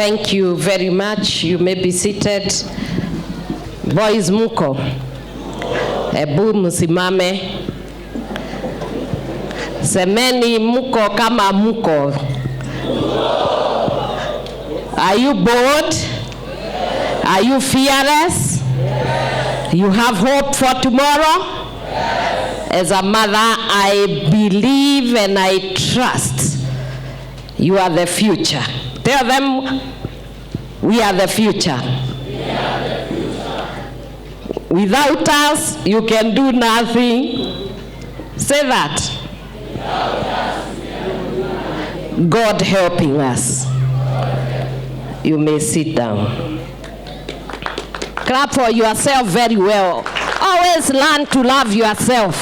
Thank you very much. You may be seated. Boys muko. Ebu msimame. Semeni muko kama muko. Are you bored? Are you fearless? You have hope for tomorrow? As a mother, I believe and I trust you are the future. Tell them, we are the future. Without us, you can do nothing. Say that. God helping us. You may sit down. Clap for yourself very well. Always learn to love yourself.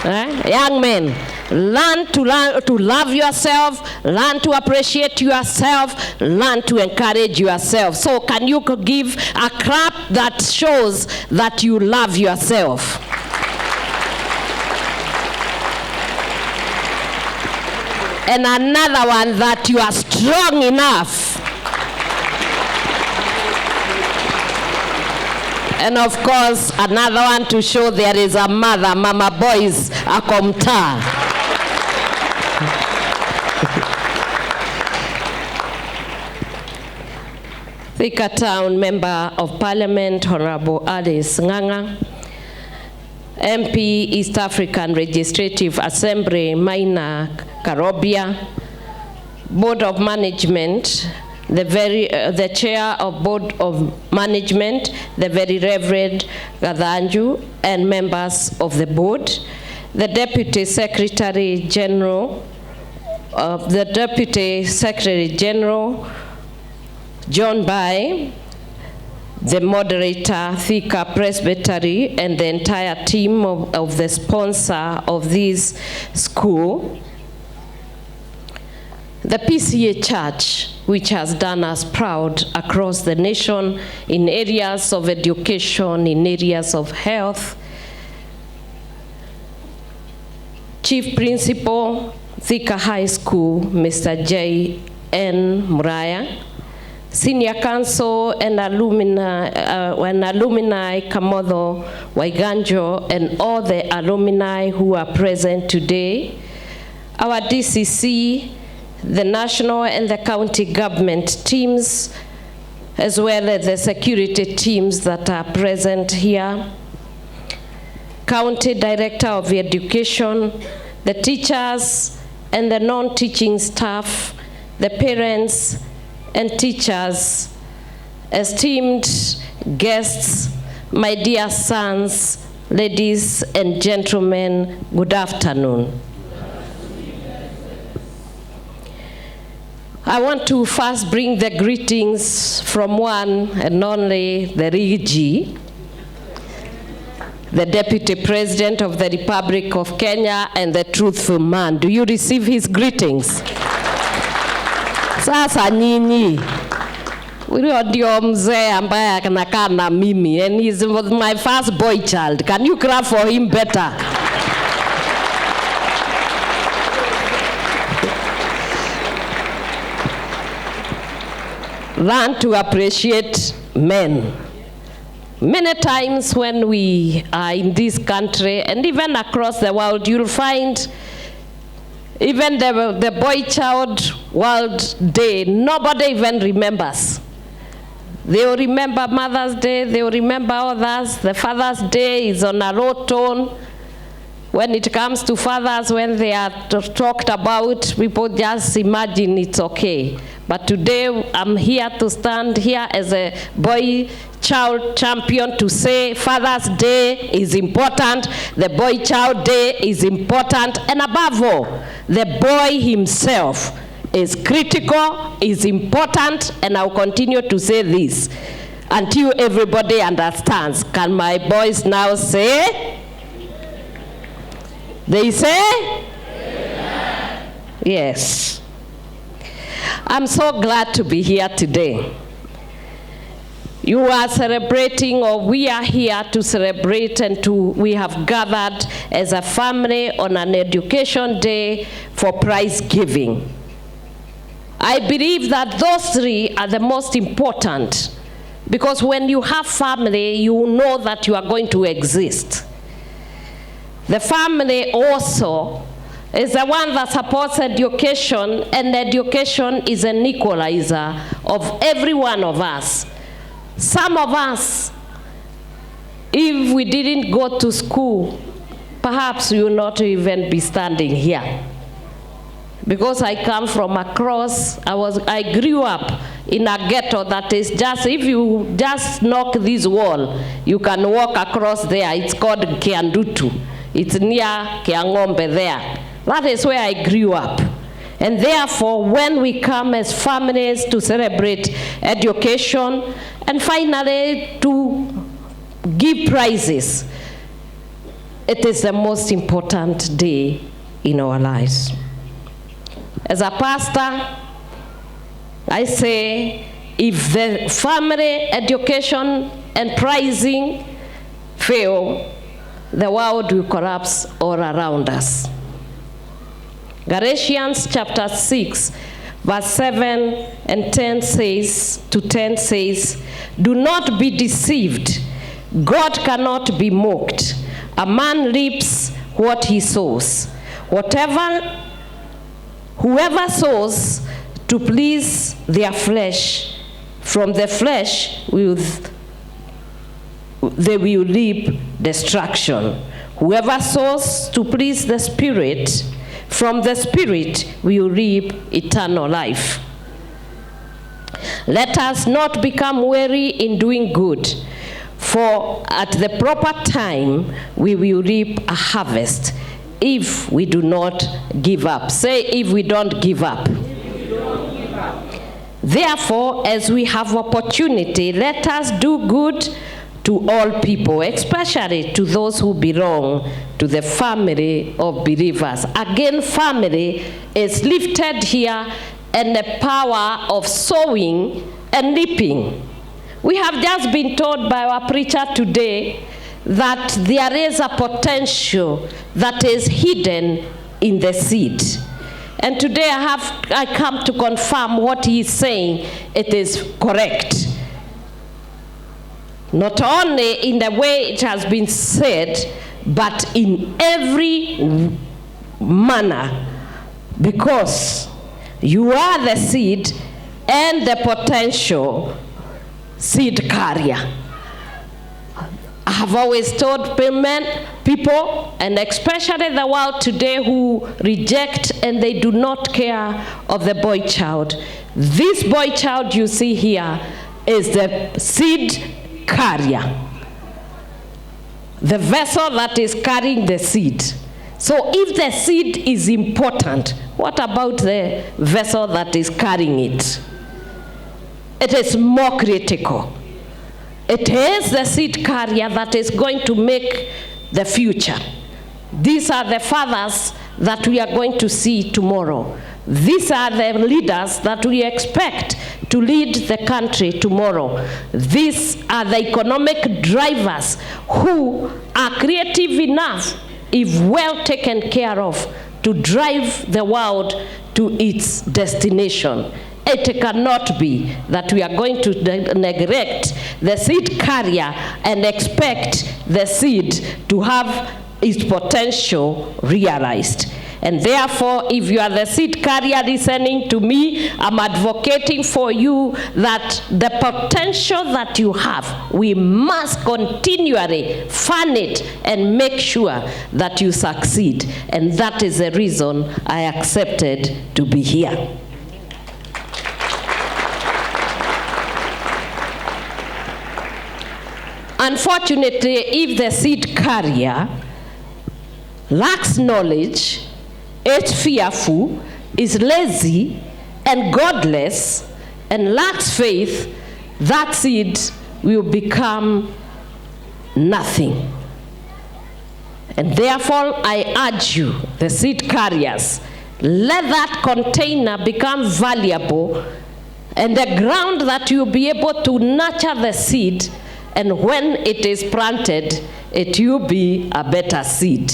Young men, learn to love yourself, learn to appreciate yourself, learn to encourage yourself. So can you give a clap that shows that you love yourself? And another one, that you are strong enough. And of course, another one to show there is a mother, Mama Boys, akomta. Thika Town Member of Parliament, Honorable Alice Nganga, MP East African Legislative Assembly, Maina Karobia, Board of Management, the Chair of Board of Management, the Very Reverend Gadhanju, and members of the board, the Deputy Secretary General, John Bai, the moderator, Thika Presbytery, and the entire team of the sponsor of this school. The PCA Church, which has done us proud across the nation in areas of education, in areas of health. Chief Principal, Thika High School, Mr. J.N. Muraya, Senior Council and alumni Kamotho Waiganjo, and all the alumni who are present today, our DCC, the national and the county government teams, as well as the security teams that are present here, County Director of Education, the teachers and the non-teaching staff, the parents and teachers, esteemed guests, my dear sons, ladies and gentlemen, good afternoon. I want to first bring the greetings from one and only the EGH, the Deputy President of the Republic of Kenya and the truthful man. Do you receive his greetings? Sasa nyinyi, huyo ndio mzee ambaye anakaa na mimi, and he's my first boy child. Can you clap for him better? Learn to appreciate men. Many times when we are in this country and even across the world, you'll find even the Boy Child World Day, nobody even remembers. They will remember Mother's Day, they will remember others. The Father's Day is on a low tone. When it comes to fathers, when they are talked about, people just imagine it's okay. But today, I'm here to stand here as a boy child champion to say Father's Day is important, the Boy Child Day is important, and above all, the boy himself is critical, is important, and I'll continue to say this until everybody understands. Can my boys now say? They say? Amen. Yes. I'm so glad to be here today. You are celebrating, or we are here to celebrate, and we have gathered as a family on an education day for prize giving. I believe that those three are the most important, because when you have family, you know that you are going to exist. The family also is the one that supports education, and education is an equalizer of every one of us. Some of us, if we didn't go to school, perhaps we will not even be standing here. Because I come from across, I grew up in a ghetto that is just, if you just knock this wall, you can walk across there. It's called Kiandutu. It's near Kiangombe there. That is where I grew up. And therefore, when we come as families to celebrate education, and finally to give prizes, it is the most important day in our lives. As a pastor, I say, if the family, education, and prizing fail, the world will collapse all around us. Galatians chapter 6, verse 7 and 10 says, do not be deceived. God cannot be mocked. A man reaps what he sows. Whoever sows to please their flesh, from the flesh they will reap destruction. Whoever sows to please the Spirit, from the Spirit will reap eternal life. Let us not become weary in doing good, for at the proper time we will reap a harvest if we do not give up. Say, if we don't give up. Therefore, as we have opportunity, let us do good to all people, especially to those who belong to the family of believers. Again, family is lifted here, and the power of sowing and reaping. We have just been told by our preacher today that there is a potential that is hidden in the seed. And today I come to confirm what he is saying. It is correct. Not only in the way it has been said, but in every manner, because you are the seed and the potential seed carrier. I have always told people, and especially the world today, who reject and they do not care of the boy child. This boy child you see here is the seed carrier, the vessel that is carrying the seed. So if the seed is important, what about the vessel that is carrying it? It is more critical. It is the seed carrier that is going to make the future. These are the fathers that we are going to see tomorrow. These are the leaders that we expect to lead the country tomorrow. These are the economic drivers who are creative enough, if well taken care of, to drive the world to its destination. It cannot be that we are going to neglect the seed carrier and expect the seed to have its potential realized. And therefore, if you are the seed carrier listening to me, I'm advocating for you that the potential that you have, we must continually fan it and make sure that you succeed. And that is the reason I accepted to be here. Unfortunately, if the seed carrier lacks knowledge, is fearful, is lazy, and godless, and lacks faith, that seed will become nothing. And therefore, I urge you, the seed carriers, let that container become valuable, and the ground that you'll be able to nurture the seed, and when it is planted, it will be a better seed.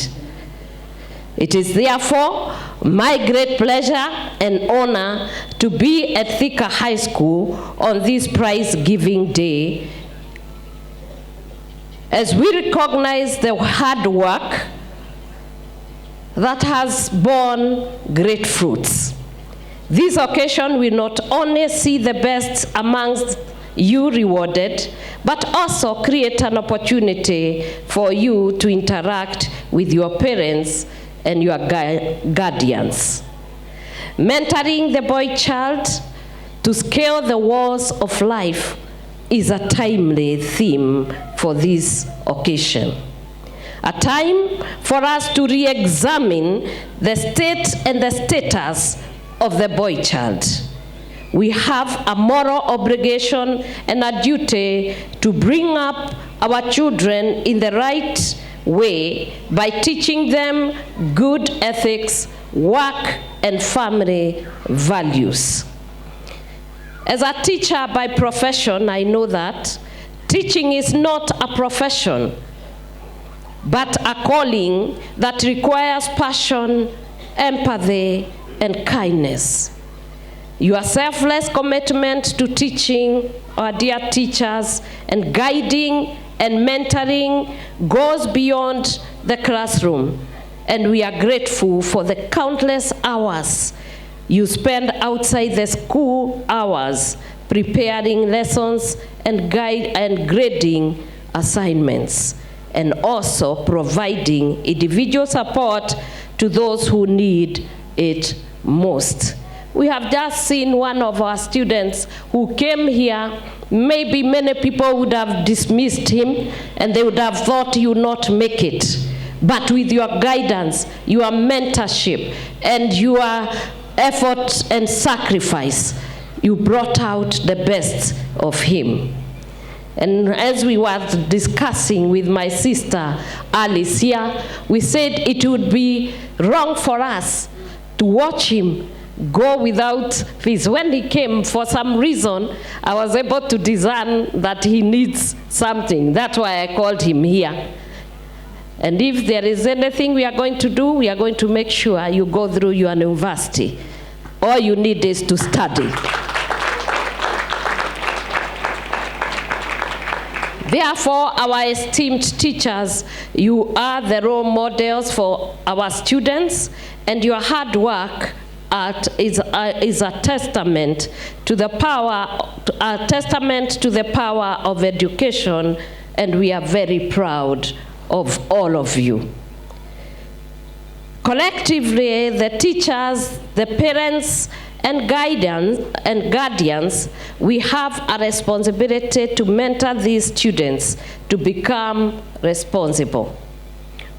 It is therefore my great pleasure and honor to be at Thika High School on this prize-giving day, as we recognize the hard work that has borne great fruits. This occasion will not only see the best amongst you rewarded, but also create an opportunity for you to interact with your parents and your guardians. Mentoring the boy child to scale the walls of life is a timely theme for this occasion. A time for us to re-examine the state and the status of the boy child. We have a moral obligation and a duty to bring up our children in the right way by teaching them good ethics, work, and family values. As a teacher by profession, I know that teaching is not a profession, but a calling that requires passion, empathy, and kindness. Your selfless commitment to teaching, our dear teachers, and guiding and mentoring goes beyond the classroom, and we are grateful for the countless hours you spend outside the school hours preparing lessons and grading assignments, and also providing individual support to those who need it most. We have just seen one of our students who came here. Maybe many people would have dismissed him and they would have thought you not make it. But with your guidance, your mentorship, and your effort and sacrifice, you brought out the best of him. And as we were discussing with my sister Alice here, we said it would be wrong for us to watch him go without fees. When he came, for some reason, I was able to discern that he needs something. That's why I called him here. And if there is anything we are going to do, we are going to make sure you go through your university. All you need is to study. Therefore, our esteemed teachers, you are the role models for our students, and your hard work is a testament to the power of education, and we are very proud of all of you. Collectively, the teachers, the parents, and guardians, we have a responsibility to mentor these students to become responsible.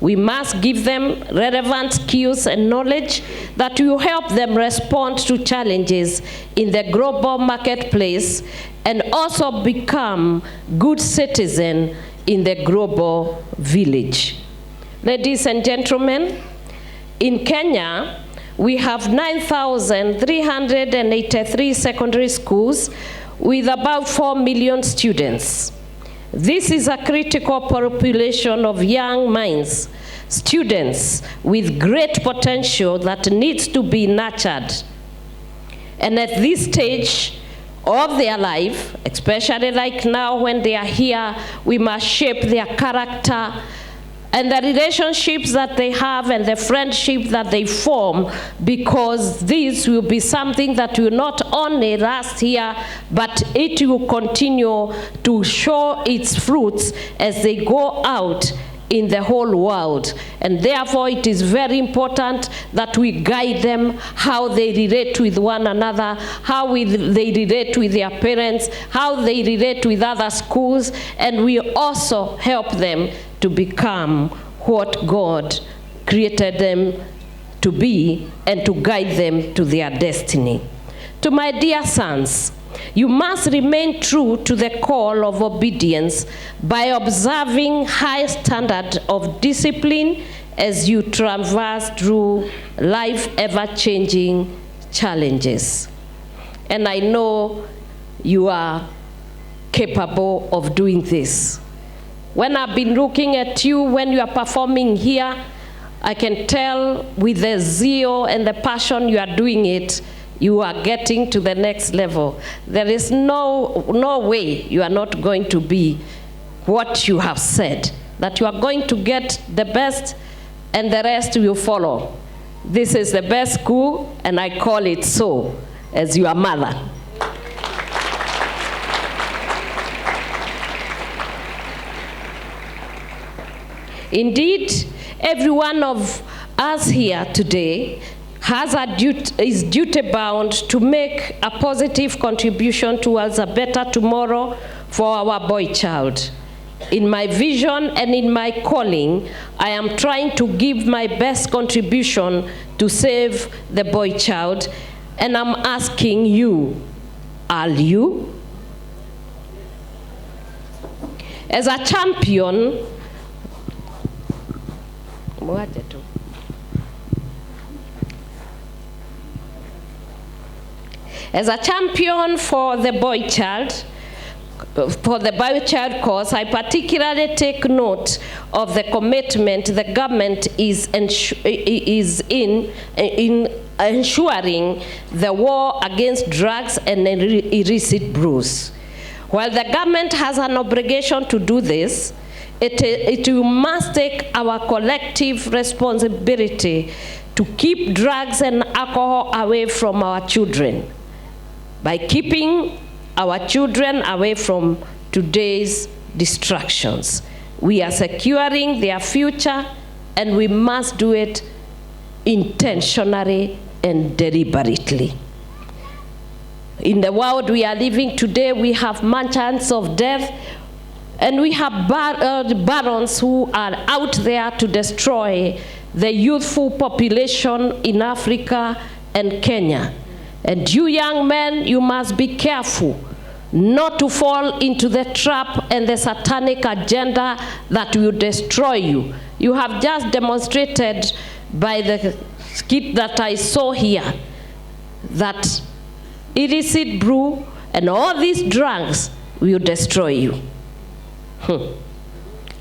We must give them relevant skills and knowledge that will help them respond to challenges in the global marketplace and also become good citizens in the global village. Ladies and gentlemen, in Kenya, we have 9,383 secondary schools with about 4 million students. This is a critical population of young minds, students with great potential that needs to be nurtured. And at this stage of their life, especially like now when they are here, we must shape their character and the relationships that they have and the friendship that they form, because this will be something that will not only last here, but it will continue to show its fruits as they go out in the whole world. And therefore it is very important that we guide them, how they relate with one another, how they relate with their parents, how they relate with other schools, and we also help them to become what God created them to be and to guide them to their destiny. To my dear sons, you must remain true to the call of obedience by observing high standard of discipline as you traverse through life ever-changing challenges. And I know you are capable of doing this. When I've been looking at you when you are performing here, I can tell with the zeal and the passion you are doing it, you are getting to the next level. There is no way you are not going to be what you have said, that you are going to get the best and the rest will follow. This is the best school, and I call it so, as your mother. Indeed, every one of us here today is duty-bound to make a positive contribution towards a better tomorrow for our boy child. In my vision and in my calling, I am trying to give my best contribution to save the boy child, and I'm asking you, are you? As a champion, for the boy child, cause, I particularly take note of the commitment the government is in ensuring the war against drugs and illicit brews. While the government has an obligation to do this, it must take our collective responsibility to keep drugs and alcohol away from our children. By keeping our children away from today's distractions, we are securing their future, and we must do it intentionally and deliberately. In the world we are living today, we have merchants of death, and we have barons who are out there to destroy the youthful population in Africa and Kenya. And you young men, you must be careful not to fall into the trap and the satanic agenda that will destroy you. You have just demonstrated by the skit that I saw here that illicit brew and all these drugs will destroy you.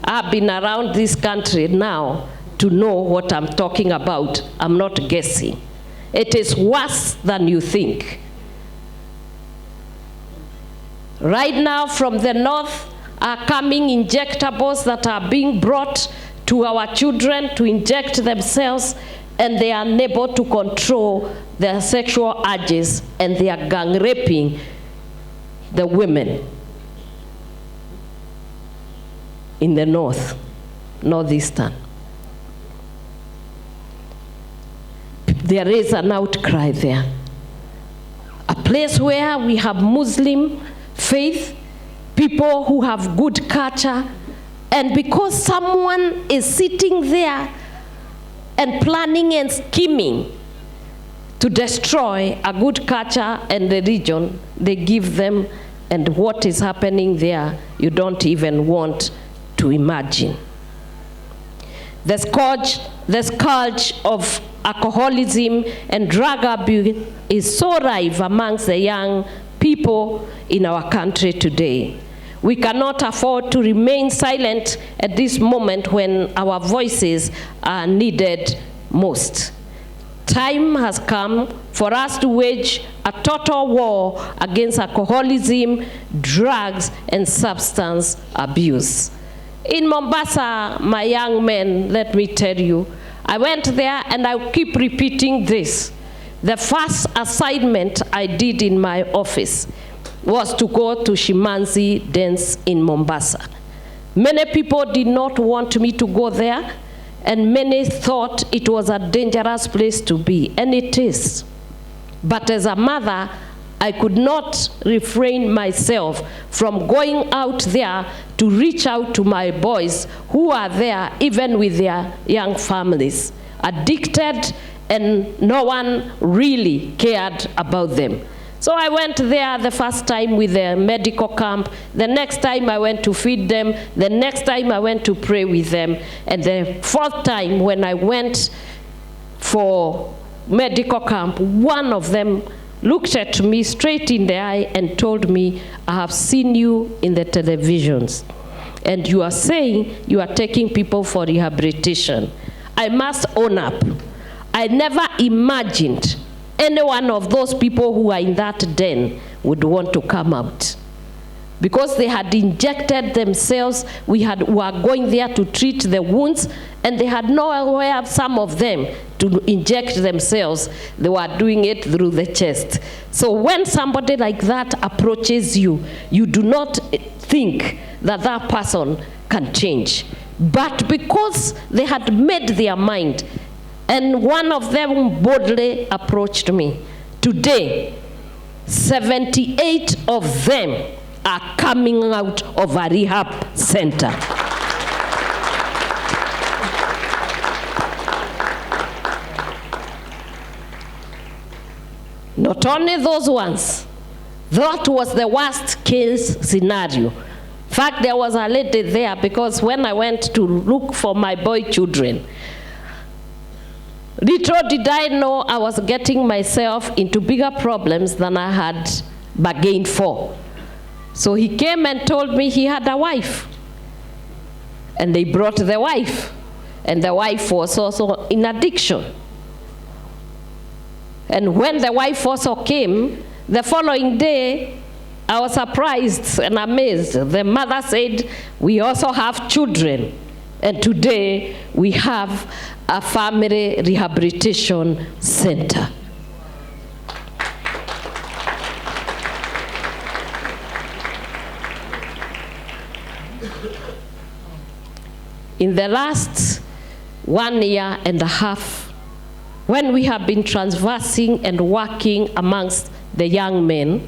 I've been around this country now to know what I'm talking about. I'm not guessing. It is worse than you think. Right now from the north are coming injectables that are being brought to our children to inject themselves, and they are unable to control their sexual urges, and they are gang raping the women in the northeastern. There is an outcry there. A place where we have Muslim faith, people who have good culture, and because someone is sitting there and planning and scheming to destroy a good culture and religion, they give them, and what is happening there, you don't even want to imagine. The scourge of alcoholism and drug abuse is so rife amongst the young people in our country today. We cannot afford to remain silent at this moment when our voices are needed most. Time has come for us to wage a total war against alcoholism, drugs, and substance abuse. In Mombasa, my young men, let me tell you, I went there and I keep repeating this. The first assignment I did in my office was to go to Shimanzi dance in Mombasa. Many people did not want me to go there, and many thought it was a dangerous place to be, and it is. But as a mother, I could not refrain myself from going out there to reach out to my boys who are there, even with their young families, addicted, and no one really cared about them. So I went there the first time with a medical camp. The next time I went to feed them. The next time I went to pray with them. And the fourth time when I went for medical camp, one of them looked at me straight in the eye and told me, I have seen you in the televisions, and you are saying you are taking people for rehabilitation. I must own up. I never imagined any one of those people who are in that den would want to come out. Because they had injected themselves, we were going there to treat the wounds, and they had nowhere, some of them, to inject themselves. They were doing it through the chest. So when somebody like that approaches you, you do not think that that person can change. But because they had made their mind, and one of them boldly approached me, today, 78 of them are coming out of a rehab center. Not only those ones, that was the worst case scenario. In fact, there was a lady there, because when I went to look for my boy children, little did I know I was getting myself into bigger problems than I had bargained for. So he came and told me he had a wife. And they brought the wife. And the wife was also in addiction. And when the wife also came, the following day, I was surprised and amazed. The mother said, we also have children. And today, we have a family rehabilitation center. In the last 1 year and a half, when we have been transversing and working amongst the young men,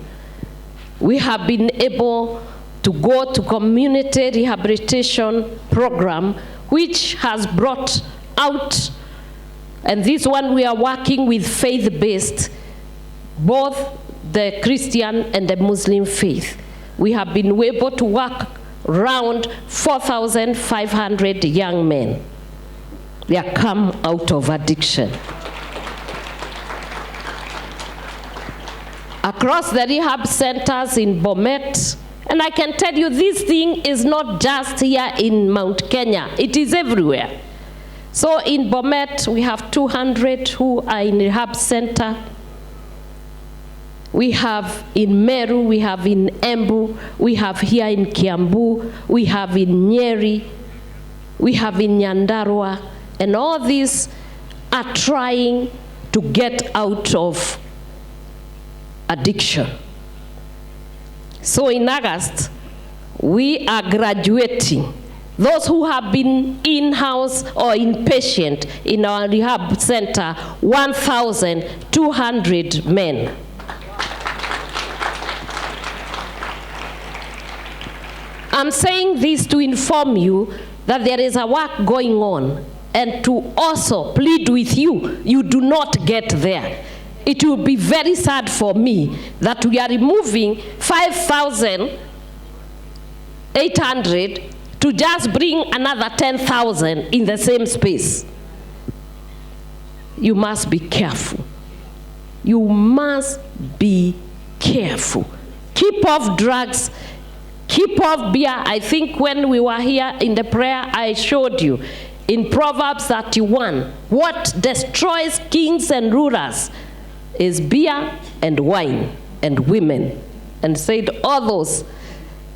we have been able to go to community rehabilitation program, which has brought out, and this one we are working with faith-based, both the Christian and the Muslim faith. We have been able to work around 4,500 young men. They are come out of addiction. Across the rehab centers in Bomet, and I can tell you this thing is not just here in Mount Kenya, it is everywhere. So in Bomet, we have 200 who are in rehab center. We have in Meru, we have in Embu, we have here in Kiambu, we have in Nyeri, we have in Nyandarua, and all these are trying to get out of addiction. So in August, we are graduating those who have been in-house or inpatient in our rehab center, 1,200 men. I'm saying this to inform you that there is a work going on, and to also plead with you, you do not get there. It will be very sad for me that we are removing 5,800 to just bring another 10,000 in the same space. You must be careful. You must be careful. Keep off drugs. Keep off beer. I think when we were here in the prayer, I showed you in Proverbs 31, what destroys kings and rulers is beer and wine and women. And said all those,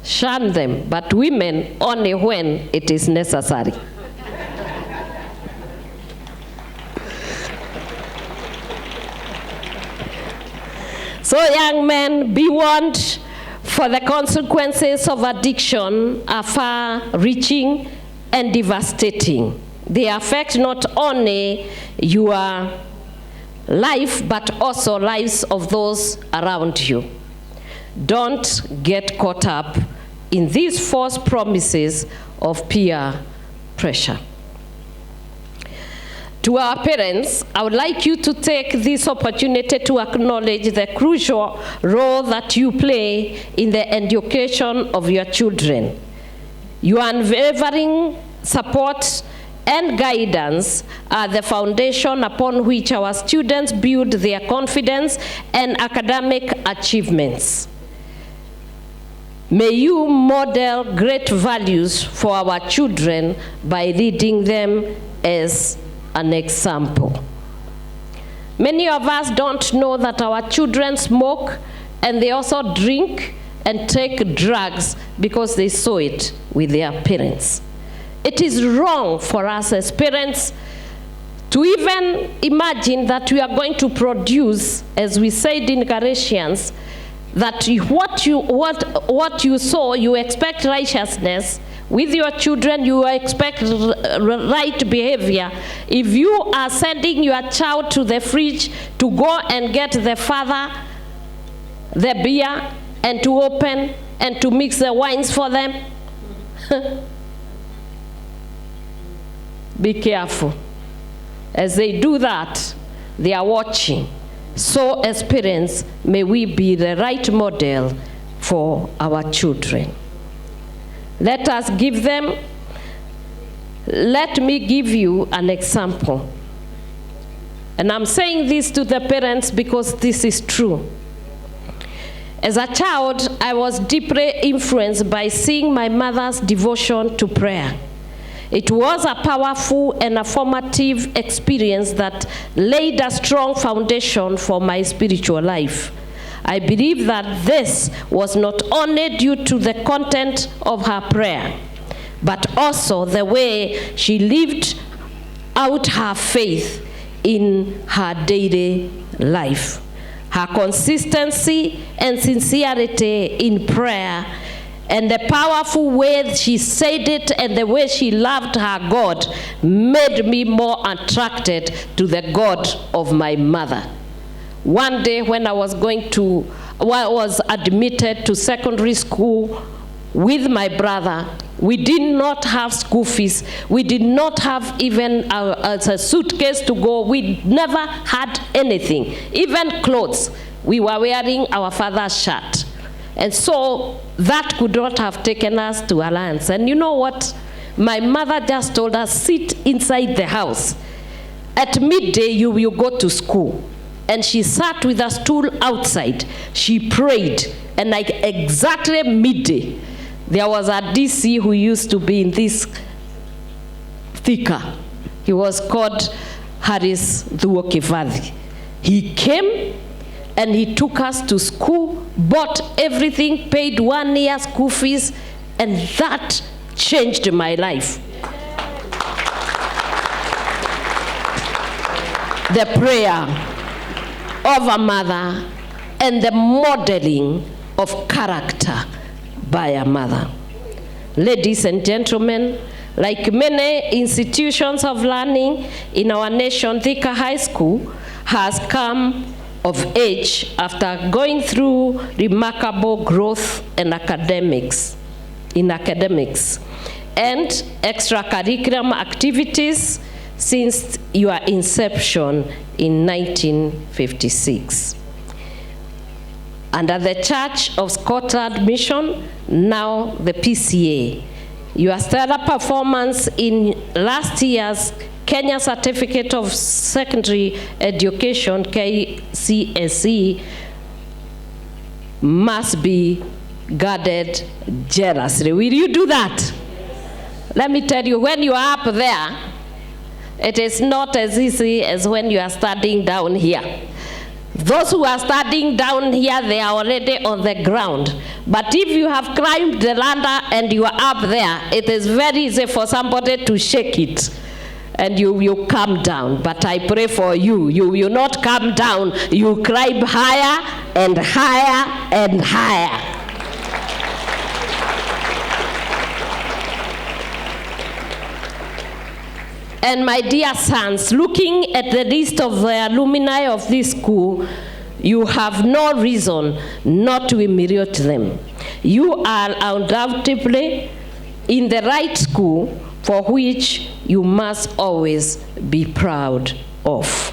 shun them, but women only when it is necessary. So young men, be warned, for the consequences of addiction are far-reaching and devastating. They affect not only your life, but also lives of those around you. Don't get caught up in these false promises of peer pressure. To our parents, I would like you to take this opportunity to acknowledge the crucial role that you play in the education of your children. Your unwavering support and guidance are the foundation upon which our students build their confidence and academic achievements. May you model great values for our children by leading them as an example. Many of us don't know that our children smoke and they also drink and take drugs because they saw it with their parents. It is wrong for us as parents to even imagine that we are going to produce, as we said in Galatians, that what you sow, you expect righteousness. With your children, you expect right behavior. If you are sending your child to the fridge to go and get the father, the beer, and to open and to mix the wines for them, be careful. As they do that, they are watching. So as parents, may we be the right model for our children. Let us give them. Let me give you an example. And I'm saying this to the parents because this is true. As a child, I was deeply influenced by seeing my mother's devotion to prayer. It was a powerful and a formative experience that laid a strong foundation for my spiritual life. I believe that this was not only due to the content of her prayer, but also the way she lived out her faith in her daily life. Her consistency and sincerity in prayer, and the powerful way she said it and the way she loved her God made me more attracted to the God of my mother. One day when I was admitted to secondary school with my brother, we did not have school fees. We did not have even a suitcase to go. We never had anything, even clothes. We were wearing our father's shirt. And so that could not have taken us to Alliance. And you know what? My mother just told us, sit inside the house. At midday, you will go to school. And she sat with a stool outside. She prayed. And like exactly midday, there was a DC who used to be in this Thika. He was called Haris Thuokivadi. He came and he took us to school, bought everything, paid 1 year school fees, and that changed my life. The prayer of a mother and the modeling of character by a mother. Ladies and gentlemen, like many institutions of learning in our nation, Thika High School has come of age after going through remarkable growth in academics and extracurricular activities since your inception in 1956. Under the Church of Scotland Mission, now the PCA, your stellar performance in last year's Kenya Certificate of Secondary Education, KCSE, must be guarded jealously. Will you do that? Let me tell you, when you are up there, it is not as easy as when you are standing down here. Those who are standing down here, they are already on the ground. But if you have climbed the ladder and you are up there, it is very easy for somebody to shake it. And you will come down. But I pray for you. You will not come down. You climb higher and higher and higher. And my dear sons, looking at the list of the alumni of this school, you have no reason not to emulate them. You are undoubtedly in the right school, for which you must always be proud of.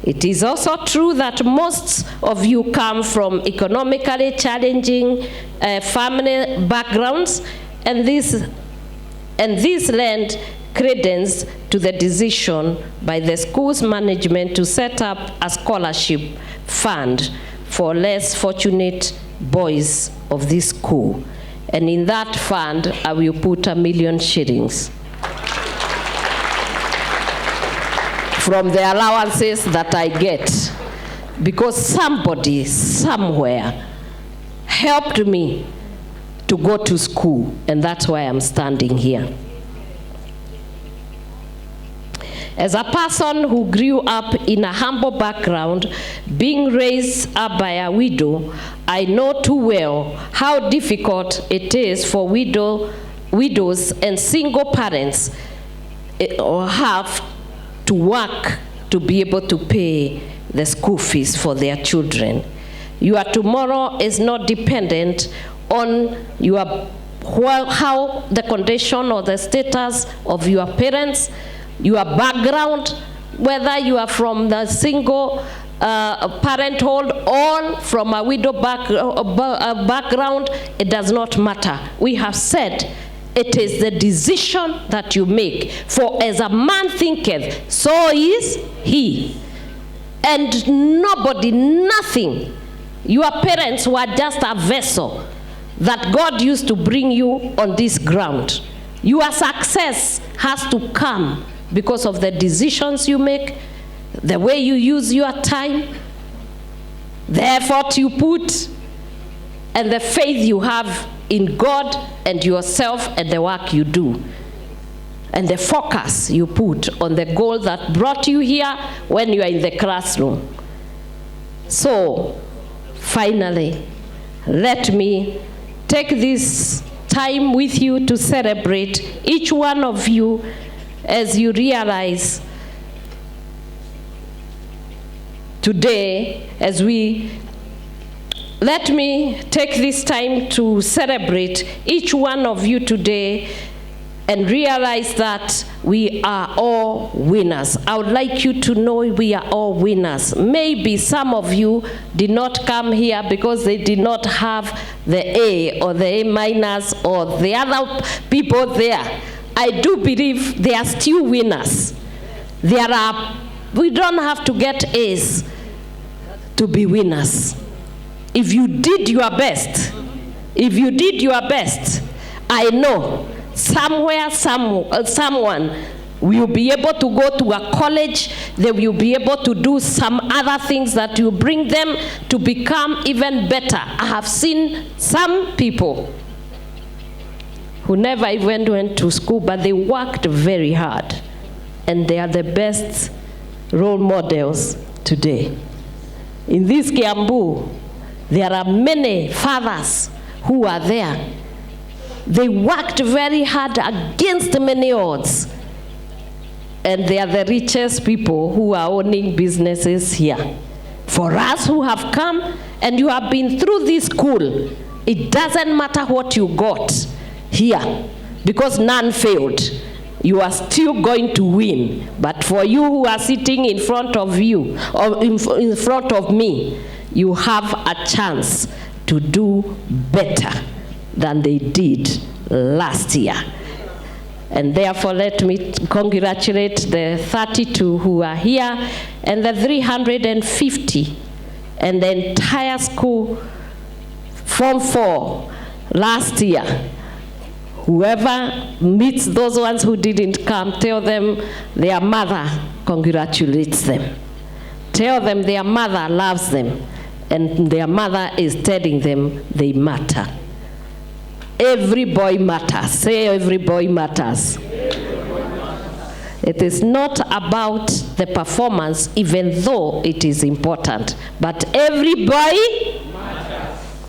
It is also true that most of you come from economically challenging family backgrounds, and this lend credence to the decision by the school's management to set up a scholarship fund for less fortunate boys of this school. And in that fund, I will put 1 million shillings. from the allowances that I get, because somebody somewhere helped me to go to school, and that's why I'm standing here. As a person who grew up in a humble background, being raised up by a widow, I know too well how difficult it is for widows and single parents or have to work to be able to pay the school fees for their children. Your tomorrow is not dependent on how the condition or the status of your parents, your background, whether you are from the single parenthood or from a widow background, it does not matter. We have said it is the decision that you make. For as a man thinketh, so is he. And nobody, nothing. Your parents were just a vessel that God used to bring you on this ground. Your success has to come because of the decisions you make, the way you use your time, the effort you put, and the faith you have in God and yourself and the work you do, and the focus you put on the goal that brought you here when you are in the classroom. So, finally, let me take this time with you to celebrate each one of you as you realize today, let me take this time to celebrate each one of you today and realize that we are all winners. I would like you to know we are all winners. Maybe some of you did not come here because they did not have the A or the A minus or the other people there. I do believe they are still winners. We don't have to get A's to be winners. If you did your best, I know somewhere, someone will be able to go to a college, they will be able to do some other things that will bring them to become even better. I have seen some people who never even went to school, but they worked very hard, and they are the best role models today. In this Kiambu, there are many fathers who are there. They worked very hard against many odds, and they are the richest people who are owning businesses here. For us who have come and you have been through this school, it doesn't matter what you got here, because none failed. You are still going to win. But for you who are sitting in front of you, or in front of me, you have a chance to do better than they did last year. And therefore, let me congratulate the 32 who are here and the 350 and the entire school Form 4 last year. Whoever meets those ones who didn't come, tell them their mother congratulates them. Tell them their mother loves them, and their mother is telling them they matter. Every boy matters. Say every boy matters. It is not about the performance, even though it is important, but every boy